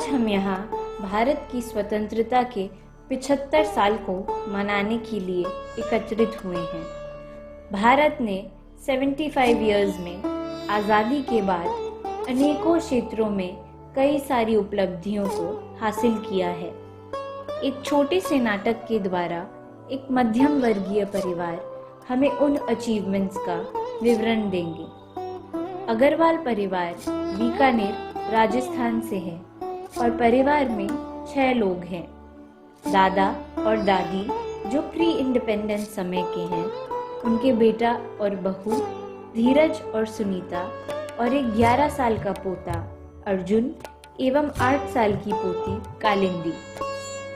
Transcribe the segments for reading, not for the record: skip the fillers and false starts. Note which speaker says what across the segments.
Speaker 1: आज हम यहाँ भारत की स्वतंत्रता के 75 साल को मनाने के लिए एकत्रित हुए हैं। भारत ने 75 इयर्स में आज़ादी के बाद अनेकों क्षेत्रों में कई सारी उपलब्धियों को हासिल किया है। एक छोटे से नाटक के द्वारा एक मध्यम वर्गीय परिवार हमें उन अचीवमेंट्स का विवरण देंगे। अग्रवाल परिवार बीकानेर राजस्थान से है और परिवार में 6 लोग हैं। दादा और दादी जो प्री इंडिपेंडेंस समय के हैं, उनके बेटा और बहू धीरज और सुनीता और एक 11 साल का पोता अर्जुन एवं 8 साल की पोती कालिंदी।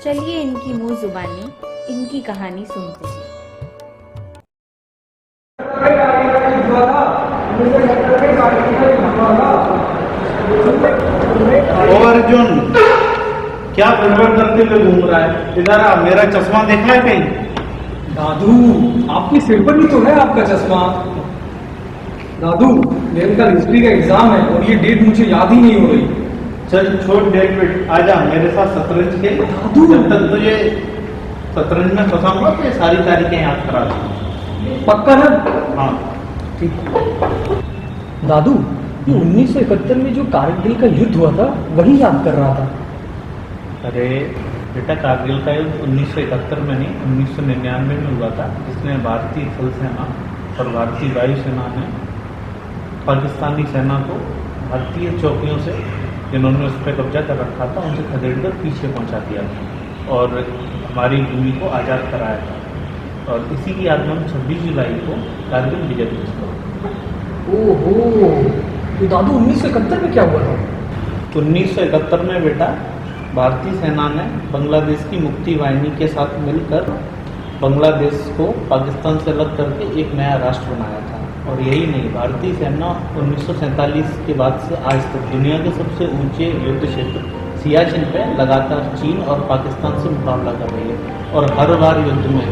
Speaker 1: चलिए इनकी मुंह जुबानी इनकी कहानी सुनते हैं।
Speaker 2: अर्जुन क्या गड़बड़ करते हुए घूम रहा है? इधर आ, मेरा चश्मा देखा है कहीं?
Speaker 3: दादू, आपके सिर पर भी तो है आपका चश्मा। दादू, मेरे कल हिस्ट्री का एग्जाम है और ये डेट मुझे याद ही नहीं हो रही।
Speaker 2: चल छोड़ डेट वेट, आजा मेरे साथ शतरंज के।
Speaker 3: दादू,
Speaker 2: जब तक तुझे शतरंज में फंसाऊंगा तो सारी तारीखें याद करा दूंगा।
Speaker 3: पक्का ना?
Speaker 2: हाँ
Speaker 3: ठीक। दादू, ये 1971 में जो कारगिल का युद्ध हुआ था वही याद कर रहा था।
Speaker 2: अरे बेटा, कारगिल का युद्ध 1971 में नहीं 1999 में हुआ था, जिसमें भारतीय थल सेना और भारतीय वायुसेना ने पाकिस्तानी सेना को भारतीय चौकियों से, जिन्होंने उस पर कब्जा कर रखा था, उनसे खदेड़कर पीछे पहुंचा दिया था और हमारी भूमि को आज़ाद कराया था। और इसी की याद में हम 26 जुलाई को कारगिल विजय दिवस को।
Speaker 3: ओहो, तो दादू 1971 में क्या हुआ था?
Speaker 2: 1971 में बेटा भारतीय सेना ने बांग्लादेश की मुक्ति वाहिनी के साथ मिलकर बांग्लादेश को पाकिस्तान से अलग करके एक नया राष्ट्र बनाया था। और यही नहीं, भारतीय सेना 1947 के बाद से आज तक दुनिया के सबसे ऊंचे युद्ध क्षेत्र सियाचिन पे लगातार चीन और पाकिस्तान से मुकाबला कर रही है। और हर बार युद्ध में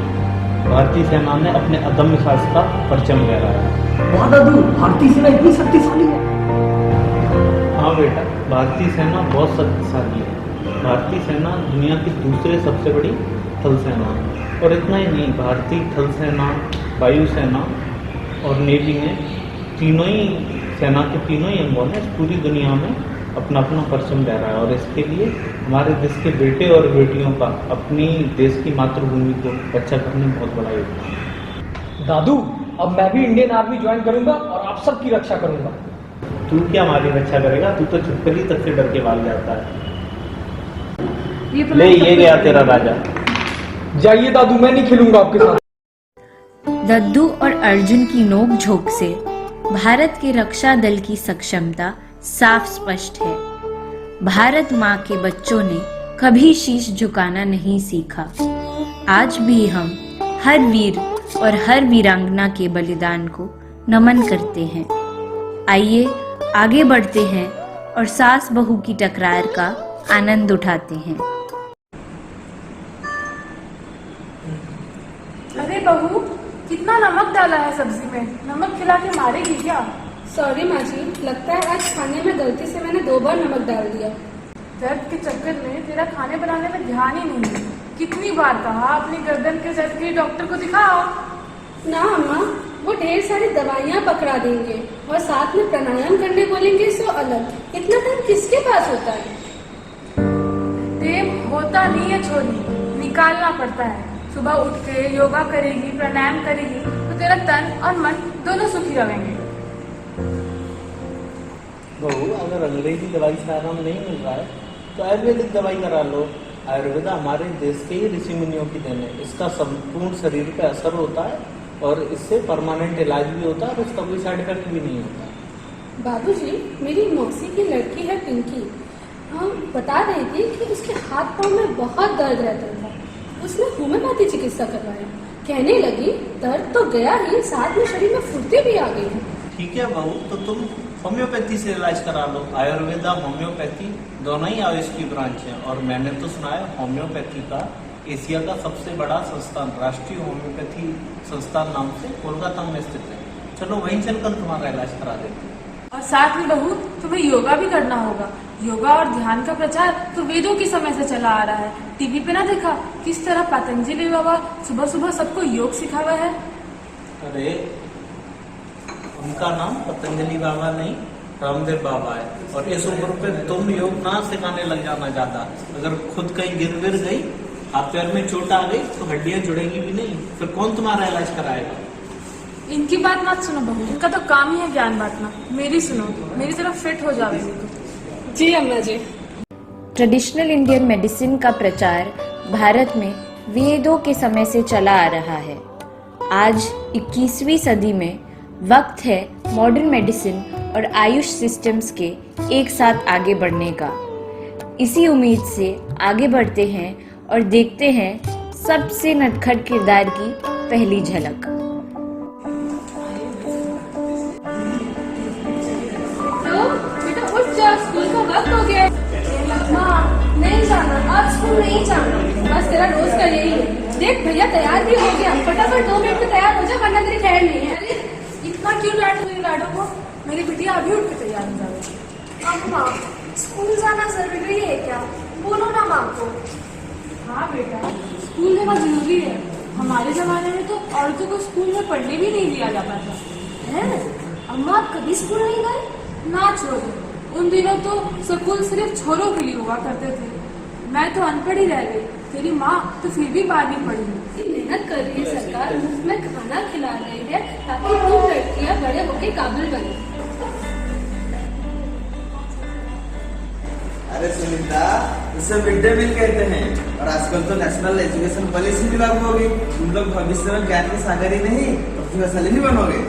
Speaker 2: भारतीय सेना ने अपने अदम्य साहस का परचम लहराया।
Speaker 3: वाह दादू, भारतीय सेना इतनी शक्तिशाली है?
Speaker 2: हाँ बेटा, भारतीय सेना बहुत शक्तिशाली है। भारतीय सेना दुनिया की दूसरे सबसे बड़ी थल सेना है। और इतना ही नहीं, भारतीय थल सेना, वायुसेना और नेवी ने तीनों ही सेना के तीनों ही अंगों ने पूरी दुनिया में अपना अपना परचम लहराया। और इसके लिए हमारे देश के बेटे और बेटियों का अपनी देश की मातृभूमि को रक्षा करने में बहुत बड़ा योगदान है।
Speaker 3: दादू, अब मैं भी इंडियन आर्मी ज्वाइन करूंगा और आप सबकी रक्षा करूंगा।
Speaker 2: तू क्या हमारी रक्षा करेगा? तू तो छिपकली तक से डर के भाग जाता है। ले ये गया तेरा राजा।
Speaker 3: जाइए दादू, मैं नहीं खेलूंगा आपके साथ।
Speaker 1: दद्दू और अर्जुन की नोक-झोंक से भारत के रक्षा दल की सक्षमता साफ स्पष्ट है। भारत माँ के बच्चों ने कभी शीश झुकाना नहीं सीखा। आज भी हम हर वीर और हर वीरांगना के बलिदान को नमन करते हैं। आइए आगे बढ़ते हैं और सास बहू की टकरार का आनंद उठाते हैं।
Speaker 4: अरे बहू, कितना नमक डाला है सब्जी में? नमक खिला के मारेगी क्या?
Speaker 5: सॉरी माँ जी, लगता है आज खाने में गलती से मैंने 2 बार नमक डाल दिया।
Speaker 4: दर्द के चक्कर में तेरा खाने बनाने में ध्यान ही नहीं है। कितनी बार कहा अपनी गर्दन के दर्द के डॉक्टर को दिखाओ।
Speaker 5: ना अम्मा, वो ढेर सारी दवाइयाँ पकड़ा देंगे और साथ में प्राणायाम करने बोलेंगे, सो अलग। इतना टाइम किसके पास होता है?
Speaker 4: टाइम होता नहीं है छोरी, निकालना पड़ता है। सुबह उठ के योगा करेगी, प्राणायाम करेगी तो तेरा तन और मन दोनों सुखी रहेंगे।
Speaker 2: बहू, अगर अंग्रेजी दवाई से आराम नहीं मिल रहा है तो आयुर्वेदिक दवाई करा लो। आयुर्वेद हमारे देश के ही ऋषि मुनियों की देन है। इसका संपूर्ण शरीर पे असर होता है और इससे परमानेंट इलाज भी होता है और इसका कोई साइड इफेक्ट भी नहीं होता।
Speaker 5: बाबूजी, मेरी मौसी की लड़की है पिंकी, बता रही थी कि उसके हाथ पाँव में बहुत दर्द रहता था। उसने होम्योपैथी चिकित्सा करवाया। कहने लगी दर्द तो गया ही, साथ में शरीर में फुर्ती भी आ गई।
Speaker 2: ठीक है बहू, तो तुम होम्योपैथी से इलाज करा लो। आयुर्वेदा होम्योपैथी दोनों ही आयुष की ब्रांच है। और मैंने तो सुना है होम्योपैथी का एशिया का सबसे बड़ा संस्थान राष्ट्रीय होम्योपैथी संस्थान नाम से कोलकाता में स्थित है। चलो वहीं चलकर तुम्हारा इलाज करा देते हैं।
Speaker 4: और साथ में बहू तुम्हें योगा भी करना होगा। योगा और ध्यान का प्रचार तो वेदों के समय से चला आ रहा है। टीवी पे ना देखा किस तरह पतंजलि बाबा सुबह सुबह सबको योग सिखावा है।
Speaker 2: अरे उनका नाम पतंजलि बाबा नहीं रामदेव बाबा है, और इस उम्र पे तुम योग ना सिखाने लग जाना ज्यादा। अगर खुद कहीं गिर विर गई, हाथ पैर में चोट आ गई तो हड्डियां जुड़ेगी भी नहीं, फिर कौन तुम्हारा इलाज कराएगा।
Speaker 4: इनकी बात मत सुनो बहू, इनका तो काम ही है ज्ञान बांटना। मेरी सुनो, मेरी तरफ फिट हो जाओगी।
Speaker 5: जी अम्मा जी।
Speaker 1: ट्रेडिशनल इंडियन मेडिसिन का प्रचार भारत में वेदों के समय से चला आ रहा है। आज 21वीं सदी में वक्त है मॉडर्न मेडिसिन और आयुष सिस्टम्स के एक साथ आगे बढ़ने का। इसी उम्मीद से आगे बढ़ते हैं और देखते हैं सबसे नटखट किरदार की पहली झलक।
Speaker 5: तो बेटा उठ जा, स्कूल का वक्त हो गया। माँ नहीं जाना, आज स्कूल नहीं जाना। बस तेरा रोज का यही है। देख भैया तैयार भी हो गया, फटाफट 2 मिनट में तैयार हो जा वरना तेरी खैर नहीं है।
Speaker 4: अरे इतना क्यों डांट रही लाडो को? मेरी बिटिया अभी उठ के तैयार हो जाएगी।
Speaker 6: अम्मा स्कूल जाना जरूरी है क्या? बोलो ना माँ को।
Speaker 4: हाँ बेटा, स्कूल जाना जरूरी है। हमारे जमाने में तो औरतों को स्कूल में पढ़ने भी नहीं दिया जाता था।
Speaker 6: है अम्मा आप कभी स्कूल नहीं गए?
Speaker 4: ना छोड़ो, उन दिनों तो स्कूल सिर्फ छोरों के लिए हुआ करते थे। मैं तो अनपढ़ ही रह गई, तेरी माँ तो फिर भी 12वीं पढ़ी।
Speaker 5: मेहनत कर रही है सरकार, मुफ्त में खाना खिला रही है ताकि तुम लड़कियां बड़े होके काबिल बने।
Speaker 7: अरे सुनीता, इसे मिड डे मील कहते हैं, और आजकल तो नेशनल एजुकेशन पॉलिसी भी लागू होगी। तुम लोग भविष्य में ज्ञान के सागर ही नहीं प्रतिभाशाली भी बनोगे।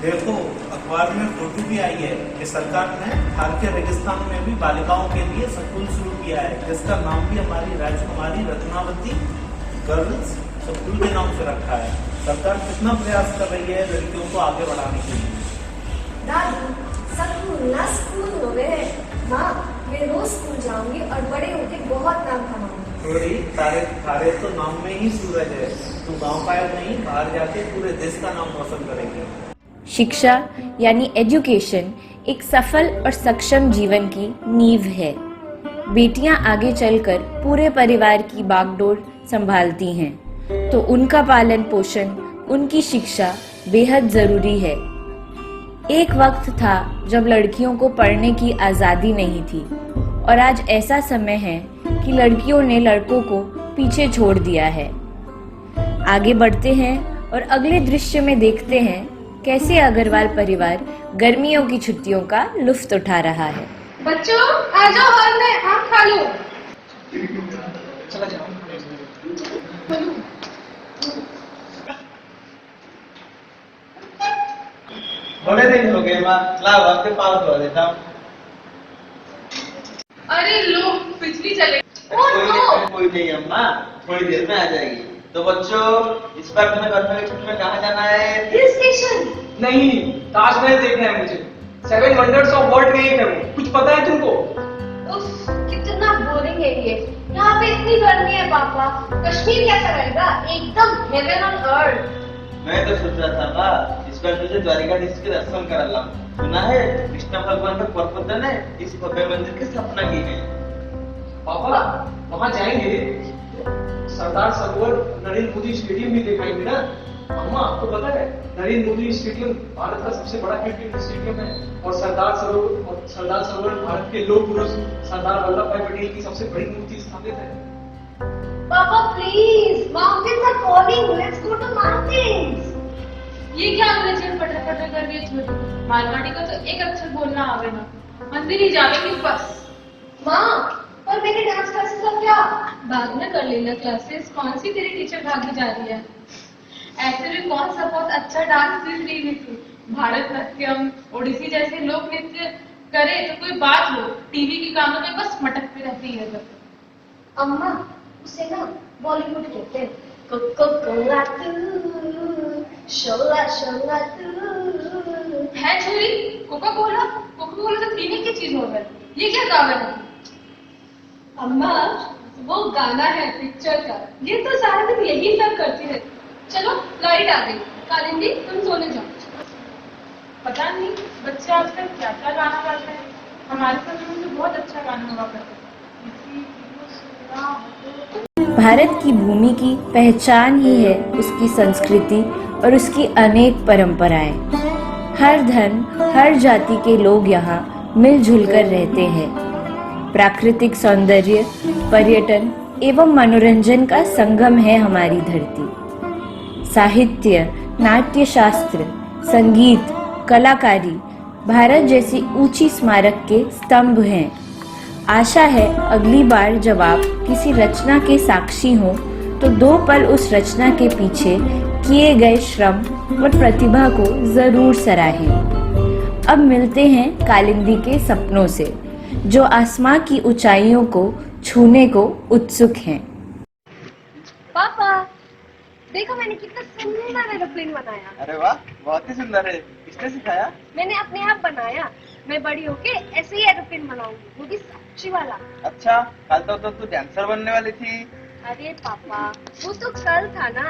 Speaker 2: देखो अखबार में फोटो भी आई है कि सरकार ने थार के रेगिस्तान में भी बालिकाओं के लिए स्कूल शुरू किया है, जिसका नाम भी हमारी राजकुमारी रत्नावती गर्ल्स स्कूल के नाम से रखा है। सरकार कितना प्रयास कर रही है लड़कियों को आगे बढ़ाने के लिए।
Speaker 6: दादी स्कूल ना स्कूल हो गए। माँ मैं रोज स्कूल जाऊंगी और बड़े होके बहुत नाम कमाऊंगी।
Speaker 2: थोड़ी तारे तो नाम में ही सूरज है। तू गाँव का नहीं, बाहर जाके पूरे देश का नाम रोशन करेंगे।
Speaker 1: शिक्षा यानी एजुकेशन एक सफल और सक्षम जीवन की नींव है। बेटियां आगे चलकर पूरे परिवार की बागडोर संभालती हैं, तो उनका पालन पोषण, उनकी शिक्षा बेहद जरूरी है। एक वक्त था जब लड़कियों को पढ़ने की आज़ादी नहीं थी, और आज ऐसा समय है कि लड़कियों ने लड़कों को पीछे छोड़ दिया है। आगे बढ़ते हैं और अगले दृश्य में देखते हैं कैसे अग्रवाल परिवार गर्मियों की छुट्टियों का लुत्फ उठा रहा है।
Speaker 5: बच्चों आ जाओ हॉल में, आम खा लो।
Speaker 3: चला जाओ।
Speaker 7: बड़े दिन हो गए माँ, लाओ आपके पाँव धो देता हूँ।
Speaker 4: अरे लो बिजली चले।
Speaker 7: कोई नहीं अम्मा, थोड़ी देर में आ जाएगी। तो बच्चों इस बार तुम्हें गर्मी की छुट्टी में कहाँ जाना है?
Speaker 6: Hill station.
Speaker 3: नहीं, ताजमहल देखना है मुझे। 7 वंडर्स ऑफ वर्ल्ड में एक है वो। कुछ पता है तुमको?
Speaker 6: उफ, कितना बोरिंग है ये। यहाँ पे इतनी गर्मी है पापा। कश्मीर कैसा रहेगा? एकदम हेवन ऑन अर्थ।
Speaker 7: मैं तो सोच रहा था माँ, इस बार तुझे द्वारिकाधीश के दर्शन करा ला। सुना है कृष्ण भगवान का परपत्र ने इस भव्य मंदिर की स्थापना की है।
Speaker 3: पापा वहाँ जाएंगे, सरदार सरोवर नरेंद्र मोदी स्टेडियम भी दिखाएंगे ना। अम्मा आपको पता है नरेंद्र मोदी स्टेडियम भारत का सबसे बड़ा क्रिकेट स्टेडियम है, और सरदार सरोवर भारत के लोक पुरुष सरदार वल्लभ भाई पटेल की सबसे बड़ी मूर्ति स्थापित है।
Speaker 6: पापा please, mountains are calling, let's go to mountains.
Speaker 4: ये क्या अंग्रेजी में पटर पटर कर रही है छोटी? मारवाड़ी का तो एक अक्षर बोलना आवे ना। मंदिर ही जाएंगे बस।
Speaker 6: माँ पर मेरे डांस क्लासेस का क्या?
Speaker 4: बाद में कर लेना क्लासेस। कौन सी तेरी टीचर भागी जा रही है? ऐसे भी कौन सा बहुत अच्छा डांस सीख रही है तू? भारतनाट्यम, ओडिसी जैसे लोक नृत्य करे तो कोई बात हो, टीवी के गानों में बस मटकती रहती है।
Speaker 6: अम्मा उसे ना बॉलीवुड कहते हैं। कोको कोला तू, शोला शोला तू।
Speaker 4: है छोरी, कोका कोला तो पीने की चीज हो गई। ये क्या गाना है?
Speaker 5: अम्मा वो गाना है पिक्चर का, ये तो सारा दिन यही सब करती है। चलो लाइट आ गई, कालिंदी तुम सोने जाओ।
Speaker 4: पता नहीं बच्चे आजकल क्या क्या गाना गाते हैं। हमारे समय में तो बहुत अच्छा गाना हुआ करता था। किसी को सुना हो।
Speaker 1: भारत की भूमि की पहचान ही है उसकी संस्कृति और उसकी अनेक परंपराएं। हर धर्म, हर जाति के लोग यहाँ मिलजुल कर रहते हैं। प्राकृतिक सौंदर्य, पर्यटन एवं मनोरंजन का संगम है हमारी धरती। साहित्य, नाट्य शास्त्र, संगीत, कलाकारी भारत जैसी ऊंची स्मारक के स्तंभ हैं। आशा है अगली बार जब आप किसी रचना के साक्षी हों तो 2 पल उस रचना के पीछे किए गए श्रम और प्रतिभा को जरूर सराहें। अब मिलते हैं कालिंदी के सपनों से, जो आसमां की ऊंचाइयों को छूने को उत्सुक हैं।
Speaker 6: पापा देखो मैंने कितना सुंदर एरोप्लेन बनाया।
Speaker 7: अरे वाह, बहुत ही सुंदर है। किसने सिखाया?
Speaker 6: मैंने अपने आप बनाया। मैं बड़ी होके ऐसे ही एरोप्लेन बनाऊंगी, वो भी सच्ची वाला।
Speaker 7: अच्छा, कल तो तू डांसर बनने वाली थी।
Speaker 6: अरे पापा वो तो कल था ना,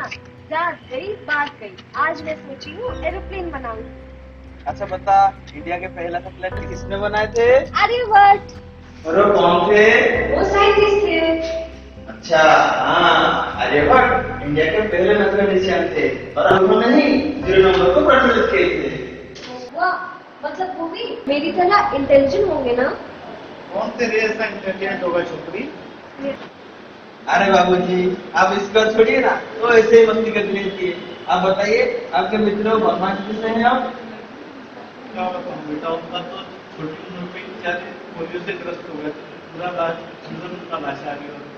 Speaker 6: रात गई बात गई। आज मैं सोची हूँ एरोप्लेन बनाऊंगी।
Speaker 7: अच्छा बता, इंडिया के पहला सैटेलाइट किसने बनाए थे?
Speaker 6: आर्यभट्ट।
Speaker 7: और वो कौन थे?
Speaker 6: वो साइंटिस्ट थे।
Speaker 7: अच्छा हाँ, आर्यभट्ट इंडिया के पहले मैथमेटिशियन थे और उन्होंने ही 0 नंबर को प्रचलित किए थे।
Speaker 6: वाह, मतलब वो भी मेरी तरह इंटेलिजेंट होंगे ना?
Speaker 7: कौन तेरे ऐसा इंटेलिजेंट होगा छोकरी? अरे बाबूजी, आप इसको छोड़िए ना, तो ऐसे ही मस्ती कर लीजिए। आप बताइए, आपके मित्रों भगवान किससे हैं आप?
Speaker 2: क्या बताऊं बेटा, उनका तो छोटी उम्र में क्या पोलियो से ग्रस्त हो गए, पूरा जीवन उनका लाचारी और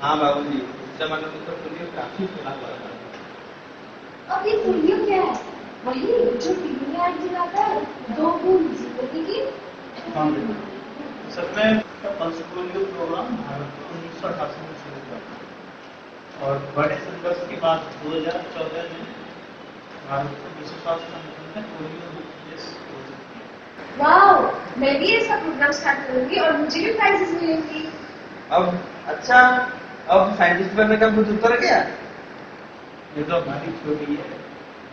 Speaker 7: हाँ बाबूजी, उस जमाने में तो पोलियो काफी फैला हुआ था।
Speaker 6: अब ये पोलियो क्या है? वही जो टीवी में ऐड दिखाता है, 2 बूंद जिंदगी की।
Speaker 2: हाँ बेटा, सब में पल्स पोलियो प्रोग्राम भारत में 1988 में शुरू हुआ था और बड़े संघर्ष के बाद 2014 में भारत को विश्व स्वास्थ्य संगठन ने पोलियो मुक्त हो चुकी है।
Speaker 6: वाओ, मैं भी ऐसा प्रोग्राम स्टार्ट करूंगी और मुझे भी प्राइजेस मिलेंगी।
Speaker 7: अब अच्छा, अब साइंटिस्ट बनने का भूत उतर गया?
Speaker 2: ये तो हमारी छोटी है,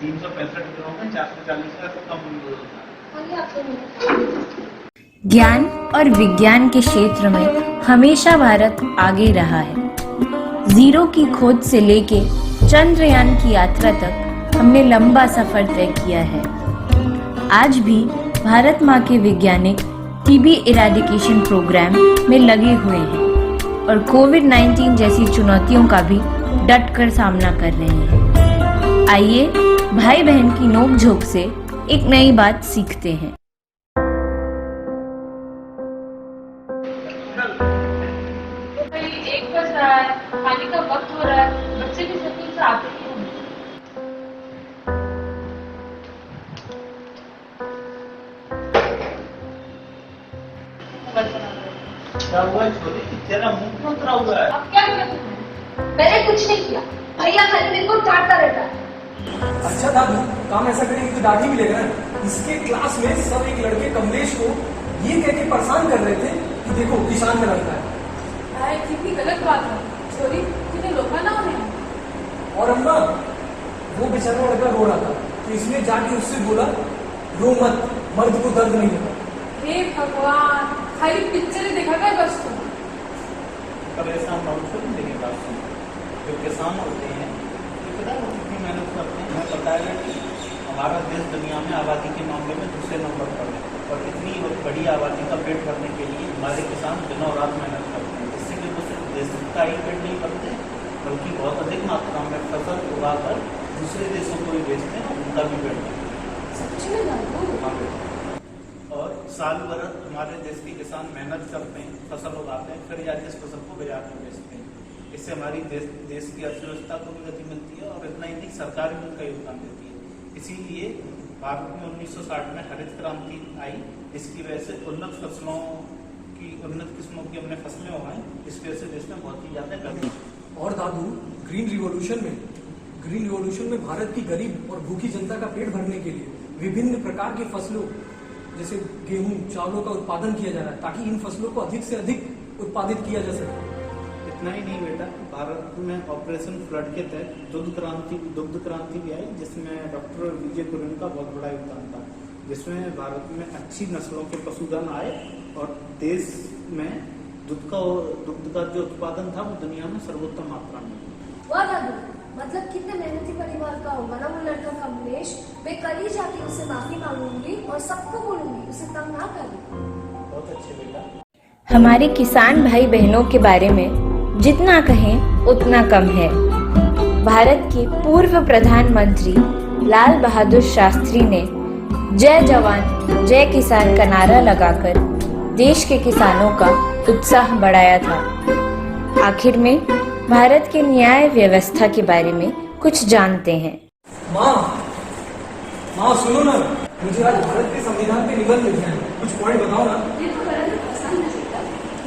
Speaker 2: 365 ग्रहों में 440 का तो कम यूज होता है।
Speaker 1: ज्ञान और विज्ञान के क्षेत्र में हमेशा भारत आगे रहा है। 0 की खोज से लेके चंद्रयान की यात्रा तक हमने लंबा सफर तय किया है। आज भी भारत माँ के वैज्ञानिक टीबी इरेडिकेशन प्रोग्राम में लगे हुए हैं और कोविड-19 जैसी चुनौतियों का भी डट कर सामना कर रहे हैं। आइए भाई बहन की नोक-झोंक से एक नई बात सीखते हैं।
Speaker 4: भाई 1 बज रहा है, खाने का वक्त हो रहा है, बच्चे भी स्कूल से आते ही होंगे।
Speaker 2: क्या हुआ है छोरी, तेरा मुंह क्यों उतरा हुआ है?
Speaker 4: अब क्या किया तुमने?
Speaker 6: मैंने कुछ नहीं किया, भैया खाली मेरे को डांटता रहता है।
Speaker 3: अच्छा दादू, काम ऐसा करेंगे तो दादी मिलेगा ना। इसके क्लास में सब एक लड़के कमलेश को ये कह के परेशान कर रहे थे कि देखो किसान में लगता है।
Speaker 5: अरे कितनी गलत बात है, छोरी कितने लोग ना होने।
Speaker 3: और अम्मा, वो बेचारा लड़का रो रहा था तो इसने जाके उससे बोला, रो मत, मर्द को दर्द नहीं होता।
Speaker 5: हे भगवान, खाली पिक्चर देखा था बस तुम।
Speaker 2: पर ऐसा हम अवसर नहीं देंगे। बात सुन, जो किसान होते हैं कितना वो कितनी मेहनत करते हैं। हमें पता है कि हमारा देश दुनिया में आबादी के मामले में दूसरे नंबर पर है और इतनी बड़ी आबादी का पेट भरने के लिए हमारे किसान दिनों रात मेहनत करते हैं। इससे कि वो सिर्फ देश का ही पेट नहीं भरते बल्कि बहुत अधिक मात्रा में फसल उगाकर दूसरे देशों को भी बेचते हैं, उनका भी पेट भरते हैं।
Speaker 5: सच्ची में दादू?
Speaker 2: और साल भर हमारे देश के किसान मेहनत करते हैं, फसल उगाते हैं, फिर जाके इस फसल को बाजार में बेचते हैं। इससे हमारी देश की अर्थव्यवस्था को भी गति मिलती है और इतना ही नहीं, सरकार भी उनका योगदान देती है। इसीलिए भारत में 1960 में हरित क्रांति आई, जिसकी वजह से उन्नत फसलों की, उन्नत किस्मों की हमने फसलें उगाई। इस वजह से देश में बहुत ही ज्यादा कमी।
Speaker 3: और दादू, ग्रीन रिवॉल्यूशन में भारत की गरीब और भूखी जनता का पेट भरने के लिए विभिन्न प्रकार की फसलों जैसे गेहूं, चावलों का उत्पादन किया जा रहा है ताकि इन फसलों को अधिक से अधिक उत्पादित किया जा सके।
Speaker 2: इतना ही नहीं बेटा, भारत में ऑपरेशन फ्लड के तहत दुग्ध क्रांति भी आई, जिसमें डॉक्टर विजय कुरियन का बहुत बड़ा योगदान था, जिसमें भारत में अच्छी नस्लों के पशुधन आए और देश में दुग्ध का जो उत्पादन था वो दुनिया में सर्वोत्तम मात्रा में।
Speaker 6: वाह दादू, मतलब कितने मेहनती परिवार का होगा ना वो लड़का कमलेश। मैं कल ही जाके उससे माफी मांगूंगी और सबको बोलूंगी उसे तंग ना करे।
Speaker 2: बहुत अच्छे बेटा।
Speaker 1: हमारे किसान भाई बहनों के बारे में जितना कहें उतना कम है। भारत के पूर्व प्रधानमंत्री लाल बहादुर शास्त्री ने जय जवान जय किसान का नारा लगाकर देश के किसानों का उत्साह बढ़ाया था। आखिर में भारत के न्याय व्यवस्था के बारे में कुछ जानते हैं।
Speaker 3: माँ सुनो ना, मुझे आज भारत के संविधान पे निबंध लिखना है, कुछ पॉइंट बताओ ना।
Speaker 5: ये तो बड़ा आसान है बेटा।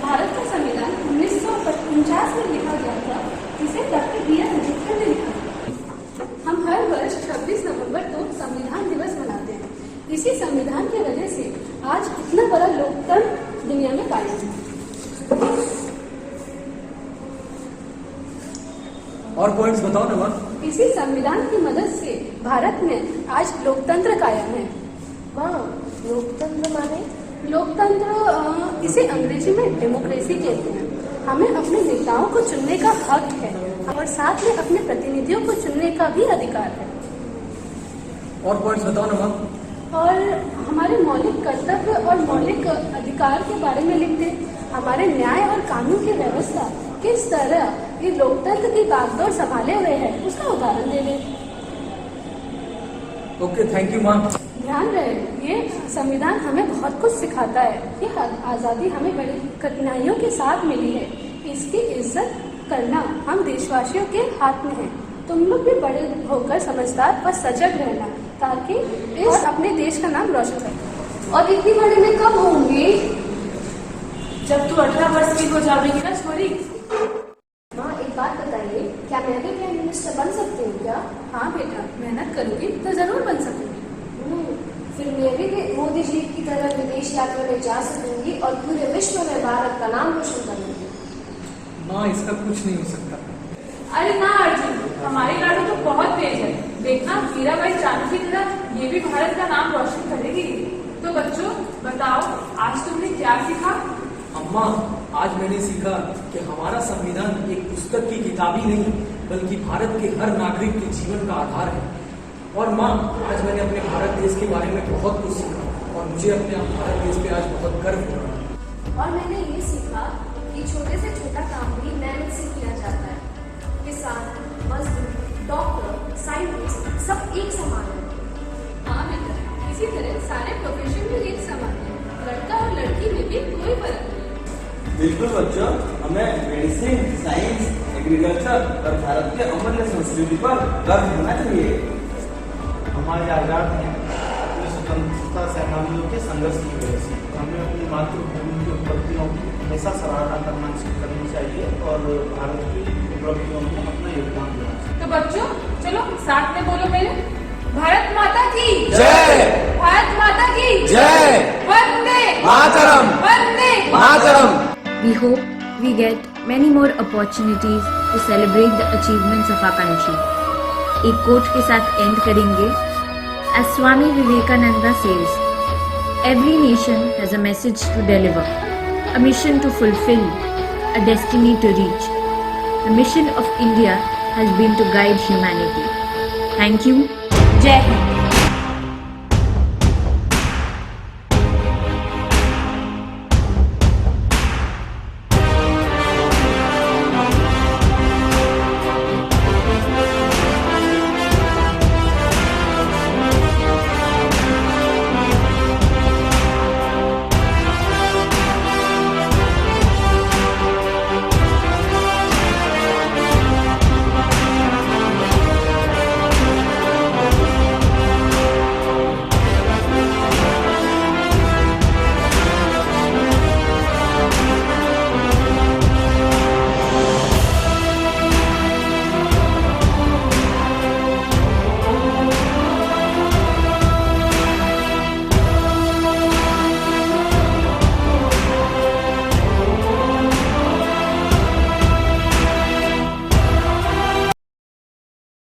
Speaker 5: भारत का संविधान 1949 में लिखा गया था, जिसे डॉक्टर B.आर. अम्बेडकर ने लिखा था। हम हर वर्ष 26 नवंबर को संविधान दिवस मनाते हैं। इसी संविधान की वजह से आज इतना बड़ा लोकतंत्र दुनिया में कायम है।
Speaker 3: और पॉइंट्स बताओ ना माँ।
Speaker 5: इसी संविधान की मदद से भारत में आज लोकतंत्र कायम है।
Speaker 6: वाह, लोकतंत्र माने?
Speaker 5: लोकतंत्र इसे अंग्रेजी में डेमोक्रेसी कहते हैं। हमें अपने नेताओं को चुनने का हक है और साथ में अपने प्रतिनिधियों को चुनने का भी अधिकार है।
Speaker 3: और पॉइंट्स बताओ ना माँ।
Speaker 5: और हमारे मौलिक कर्तव्य और मौलिक अधिकार के बारे में लिखते, हमारे न्याय और कानून की व्यवस्था किस तरह ये लोकतंत्र की बागडोर संभाले हुए है उसका उदाहरण दे दें।
Speaker 3: ओके, थैंक यू माँ।
Speaker 5: ध्यान रहे, ये संविधान हमें बहुत कुछ सिखाता है। ये आज़ादी हमें बड़ी कठिनाइयों के साथ मिली है। इसकी इज्जत करना हम देशवासियों के हाथ में है। तुम लोग भी बड़े होकर समझदार और सजग रहना, ताकि इस अपने देश का नाम रोशन करें।
Speaker 6: और इतनी बड़ी मैं कब होंगी?
Speaker 4: जब तू 18 वर्ष की हो जाएगी ना छोरी।
Speaker 6: माँ एक बात बताइए, क्या मैं भी प्राइम मिनिस्टर बन सकती हूँ क्या?
Speaker 5: हाँ बेटा, मेहनत करोगी तो जरूर बन सकोगी।
Speaker 6: फिर मैं भी मोदी जी की तरह विदेश यात्रा में जा सकूंगी और पूरे विश्व में भारत का नाम रोशन करूंगी।
Speaker 3: माँ इसका कुछ नहीं हो सकता।
Speaker 4: अरे ना अर्जुन, हमारी लाडू तो बहुत तेज है। देखना मीराबाई चानू की तरह ये भी भारत का नाम रोशन करेगी। तो बच्चों बताओ, आज तुमने क्या सीखा?
Speaker 3: अम्मा, आज मैंने सीखा कि हमारा संविधान एक पुस्तक की किताब ही नहीं बल्कि भारत के हर नागरिक के जीवन का आधार है। और माँ, आज मैंने अपने भारत देश के बारे में बहुत कुछ सीखा और मुझे अपने भारत देश पे आज बहुत गर्व हो रहा है।
Speaker 6: और मैंने ये सीखा कि छोटे से छोटा काम भी मेहनत से किया जाता है। किसान, मजदूर, डॉक्टर, साइंटिस्ट सब एक समान है।
Speaker 5: हाँ बेटा, इसी तरह सारे प्रोफेशन भी एक समान है। लड़का और लड़की में भी कोई फर्क नहीं।
Speaker 7: बिल्कुल बच्चों, हमें मेडिसिन, साइंस, एग्रीकल्चर और भारत के अमूल्य संस्कृति पर गर्व होना चाहिए।
Speaker 2: हमारे आजाद हैं अपने स्वतंत्रता सेनानियों के संघर्ष की वजह से। हमें अपनी मातृभूमि की उपलब्धियों की हमेशा सराहना करनी चाहिए और भारत की उपलब्धियों में अपना योगदान देना चाहिए।
Speaker 4: तो बच्चों चलो साथ में बोलो मेरे, भारत माता की
Speaker 7: जय।
Speaker 4: भारत माता की
Speaker 7: जय।
Speaker 4: Vande
Speaker 7: Mataram.
Speaker 4: Vande
Speaker 7: Mataram.
Speaker 1: We hope we get many more opportunities to celebrate the achievements of our country. एक कोट के साथ एंड करेंगे। As Swami Vivekananda says, every nation has a message to deliver, a mission to fulfill, a destiny to reach. The mission of India has been to guide humanity. Thank you. Jai Hind.